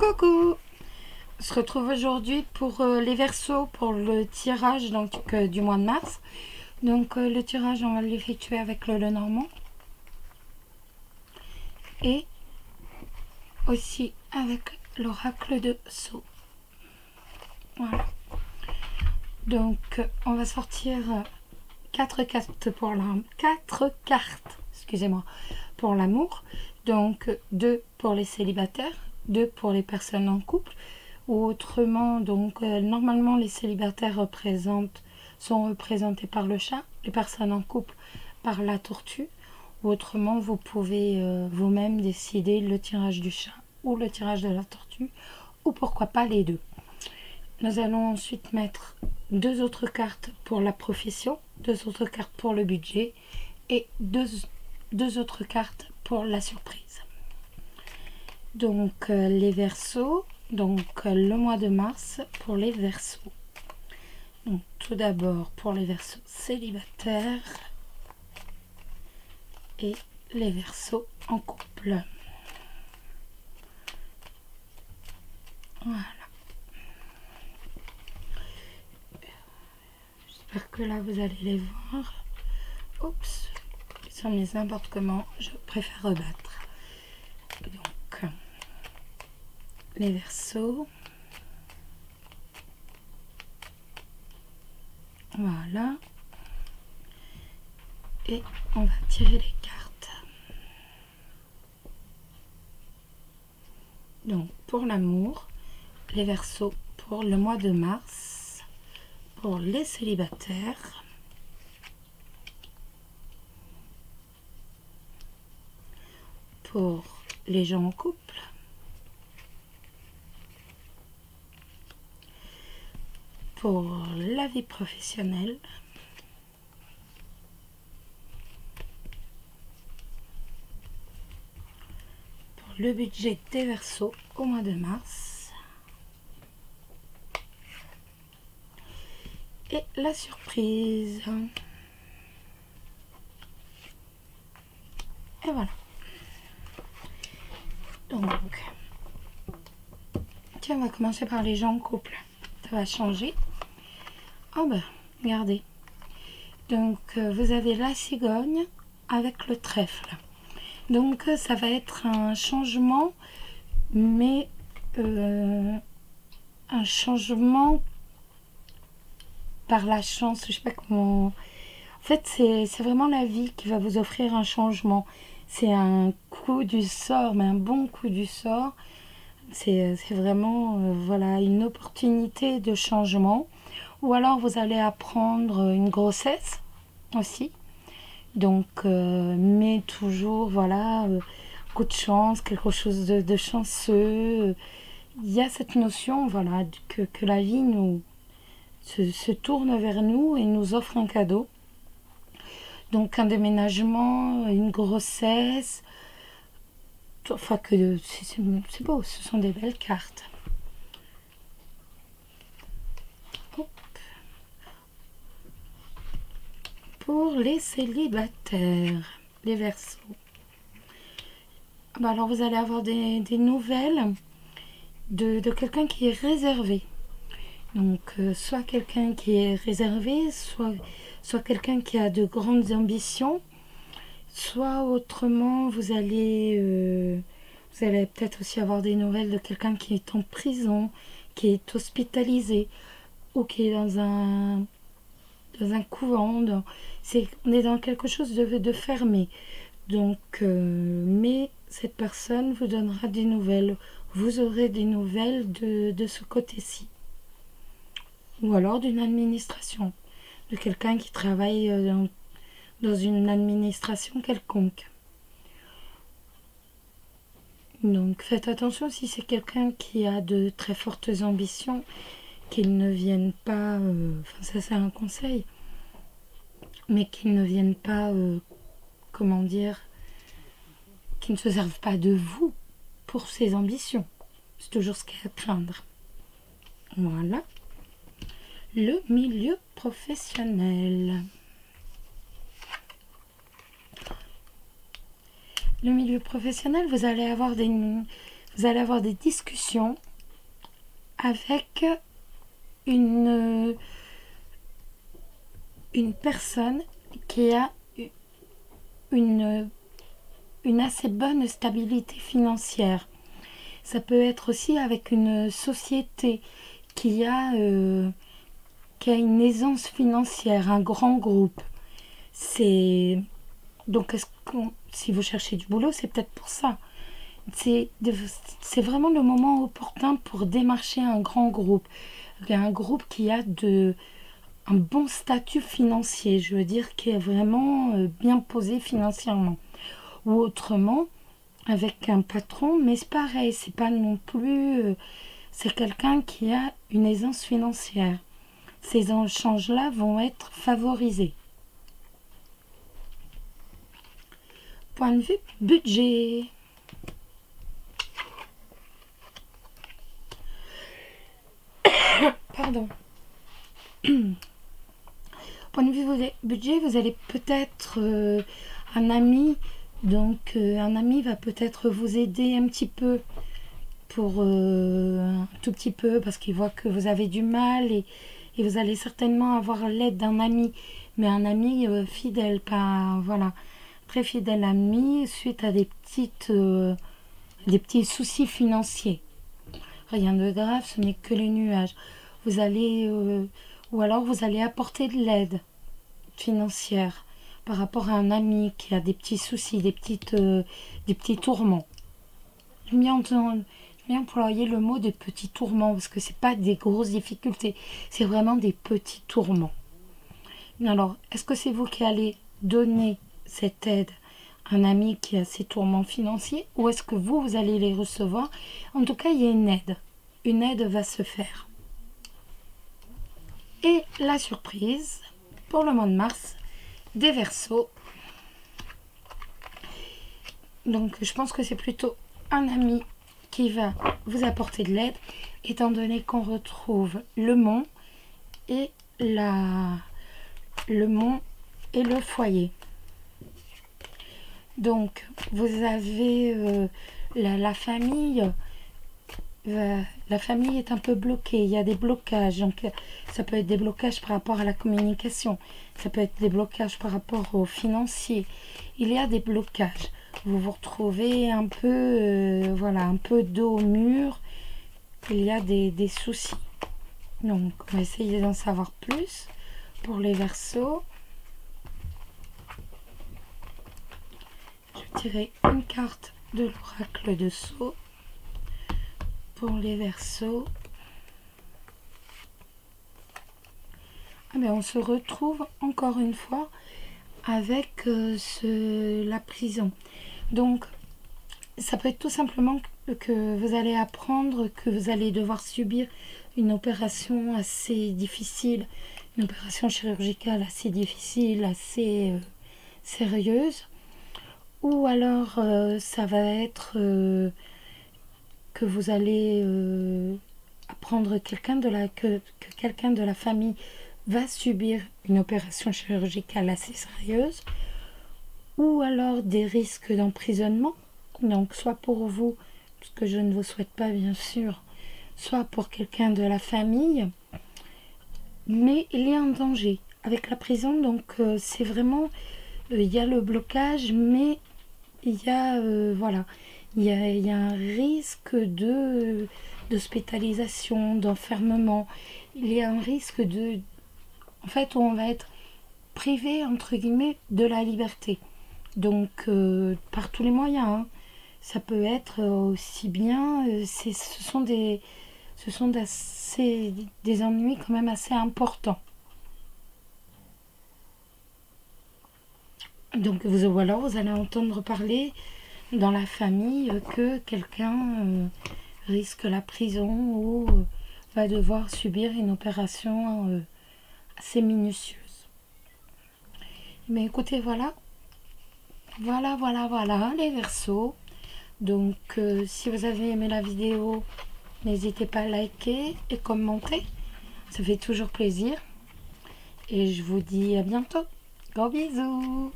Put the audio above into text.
Coucou! On se retrouve aujourd'hui pour les Verseaux, pour le tirage du mois de mars. Le tirage, on va l'effectuer avec le Lenormand. Et aussi avec l'oracle de Sceaux. Voilà. On va sortir 4 cartes pour l'amour. 2 pour les célibataires, 2 pour les personnes en couple. Ou autrement, normalement les célibataires sont représentés par le chat, les personnes en couple par la tortue. Ou autrement, vous pouvez vous-même décider le tirage du chat ou le tirage de la tortue, ou pourquoi pas les deux. Nous allons ensuite mettre 2 autres cartes pour la profession, 2 autres cartes pour le budget et deux autres cartes pour la surprise. Les Verseaux, le mois de mars pour les Verseaux. Tout d'abord pour les Verseaux célibataires et les Verseaux en couple. Voilà. J'espère que là vous allez les voir. Oups, ils sont mis n'importe comment, je préfère rebattre. Les Verseaux. Voilà. Et on va tirer les cartes. Pour l'amour, les Verseaux pour le mois de mars, pour les célibataires, pour les gens en couple, pour la vie professionnelle, pour le budget des Verseaux au mois de mars et la surprise. Et voilà. Tiens, on va commencer par les gens en couple. Ça va changer. Oh ben, regardez. Vous avez la cigogne avec le trèfle. Ça va être un changement, mais un changement par la chance. Je sais pas comment. En fait, c'est vraiment la vie qui va vous offrir un changement. C'est un coup du sort, mais un bon coup du sort. C'est vraiment voilà, une opportunité de changement. Ou alors vous allez apprendre une grossesse aussi. Mais toujours, voilà, coup de chance, quelque chose de chanceux. Il y a cette notion, voilà, que la vie se tourne vers nous et nous offre un cadeau. Un déménagement, une grossesse. Enfin, c'est beau, ce sont des belles cartes. Pour les célibataires, les Verseaux. Alors vous allez avoir des nouvelles de quelqu'un qui est réservé. Soit quelqu'un qui est réservé, soit quelqu'un qui a de grandes ambitions, soit autrement vous allez peut-être aussi avoir des nouvelles de quelqu'un qui est en prison, qui est hospitalisé ou qui est dans un couvent. On est dans quelque chose de fermé. Mais cette personne vous donnera des nouvelles. Vous aurez des nouvelles de ce côté-ci. Ou alors d'une administration. De quelqu'un qui travaille dans une administration quelconque. Faites attention si c'est quelqu'un qui a de très fortes ambitions, qu'ils ne viennent pas, ça c'est un conseil, mais qu'ils ne viennent pas, comment dire, qu'ils ne se servent pas de vous pour ses ambitions. C'est toujours ce qu'il y a à craindre. Voilà. Le milieu professionnel. Le milieu professionnel, vous allez vous allez avoir des discussions avec une personne qui a une assez bonne stabilité financière. Ça peut être aussi avec une société qui a une aisance financière, un grand groupe. Donc, si vous cherchez du boulot, c'est peut-être pour ça. C'est vraiment le moment opportun pour démarcher un grand groupe. Un groupe qui a un bon statut financier, je veux dire, qui est vraiment bien posé financièrement. Ou autrement, avec un patron, mais c'est pareil, c'est pas non plus... c'est quelqu'un qui a une aisance financière. Ces échanges-là vont être favorisés. Point de vue budget. Pardon. Point de vue budget, vous allez peut-être un ami, donc un ami va peut-être vous aider un petit peu pour un tout petit peu parce qu'il voit que vous avez du mal et vous allez certainement avoir l'aide d'un ami, mais un ami fidèle, pas voilà, très fidèle ami suite à des petits soucis financiers. Rien de grave, ce n'est que les nuages. Vous allez ou alors vous allez apporter de l'aide financière par rapport à un ami qui a des petits soucis, des petits tourments. J'aime bien employer le mot de petits tourments parce que c'est pas des grosses difficultés, c'est vraiment des petits tourments. Alors, est-ce que c'est vous qui allez donner cette aide à un ami qui a ses tourments financiers ou est-ce que vous allez les recevoir? En tout cas, il y a une aide. Une aide va se faire. Et la surprise pour le mois de mars des Verseaux. Donc, je pense que c'est plutôt un ami qui va vous apporter de l'aide, étant donné qu'on retrouve le mont et le foyer. Donc, vous avez la famille. La famille est un peu bloquée, il y a des blocages, donc ça peut être des blocages par rapport à la communication, ça peut être des blocages par rapport au financier, il y a des blocages, vous vous retrouvez un peu, un peu dos au mur, il y a des soucis. Donc on va essayer d'en savoir plus pour les Verseaux. Je tirerai une carte de l'oracle de Sceaux. Pour les Verseaux, on se retrouve encore une fois avec la prison. Donc, ça peut être tout simplement que vous allez apprendre que vous allez devoir subir une opération assez difficile, une opération chirurgicale assez difficile, assez sérieuse. Ou alors, ça va être... que vous allez apprendre que quelqu'un de la famille va subir une opération chirurgicale assez sérieuse, ou alors des risques d'emprisonnement, donc soit pour vous, ce que je ne vous souhaite pas bien sûr, soit pour quelqu'un de la famille, mais il y a un danger avec la prison, donc c'est vraiment, il y a le blocage, mais il y a, il y a un risque d'hospitalisation, d'enfermement. Il y a un risque en fait, où on va être privé, entre guillemets, de la liberté. Donc, par tous les moyens. Hein. Ça peut être aussi bien... ce sont des ennuis quand même assez importants. Donc, vous allez entendre parler dans la famille que quelqu'un risque la prison ou va devoir subir une opération assez minutieuse. Mais écoutez, voilà les Verseaux. Donc si vous avez aimé la vidéo, n'hésitez pas à liker et commenter, ça fait toujours plaisir. Et je vous dis à bientôt. Gros bisous.